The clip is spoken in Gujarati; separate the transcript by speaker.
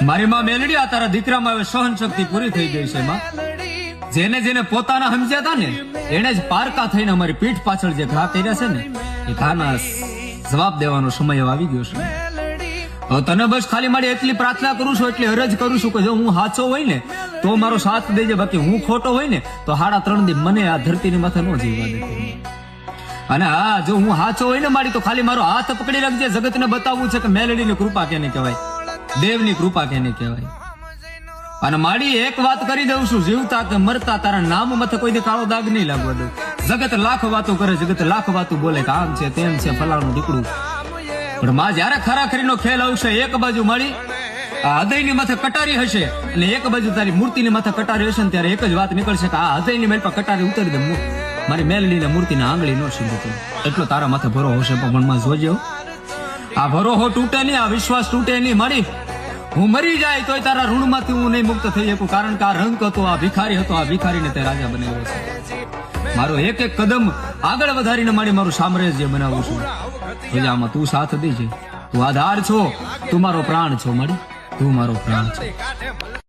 Speaker 1: મારી માં મેલડી આ તારા દીકરામાં હવે સહન શક્તિ પૂરી થઈ ગઈ છે માં. જેને જેને પોતાના સમજ્યા હતા ને એને જ પારકા થઈને અમારી પીઠ પાછળ જે ઘા કર્યા છે ને એ ઘાના જવાબ દેવાનો સમય હવે આવી ગયો છે. હવે તને બસ ખાલી મારી એટલી પ્રાર્થના કરું છું, એટલી અરજ કરું છું કે જો હું સાચો હોય ને તો મારો સાથ દેજે, બાકી હું ખોટો હોય ને તો 3.5 દી મને આ ધરતીની માથે ન જીવવા દે. અને હા, જો હું સાચો હોય ને મારી તો ખાલી મારો હાથ પકડી રાખજે. જગતને બતાવવું છે કે મેલડીની કૃપા કેને કહેવાય, દેવની કૃપા કેને કહેવાય. અને મારી એક વાત કરી દઉં છું, જીવતા કે મરતા તારા નામ મથે કોઈ દી કાળો દાગ નહીં લાગવા દઉં. જગત લાખ વાતો કરે, જગત લાખ વાતો બોલે કે આમ છે તેમ છે ફલાણું દીકડું, પણ માં જયારે ખરાખરીનો ખેલ આવશે, એક બાજુ મારી આ હૃદયની માથે કટારી હશે અને એક બાજુ તારી મૂર્તિની માથે કટારી હશે ને ત્યારે એક જ વાત નીકળશે કે આ હૃદયની મેલ પર કટારી ઉતારી દે. મારી મેલડીને મૂર્તિને આંગળી ન સીધું એટલો તારા માથે ભરો હશે. પણ માં જોજો, આ ભરોહો તૂટે નહીં, આ વિશ્વાસ તૂટે નહીં. મારી હું મરી જાય તોય તારા ઋણમાંથી હું નહીં મુક્ત થઈ શકું, કારણ કે આ રંક હતો, આ ભિખારી હતો, આ ભિખારીને તે રાજા બનાવ્યો છે. મારો એક એક કદમ આગળ વધારીને મારું સામ્રાજ્ય બનાવું છું. આમાં તું સાથ દેજે, તું આધાર છો, તું મારો પ્રાણ છો. મારી તું મારો પ્રાણ છો.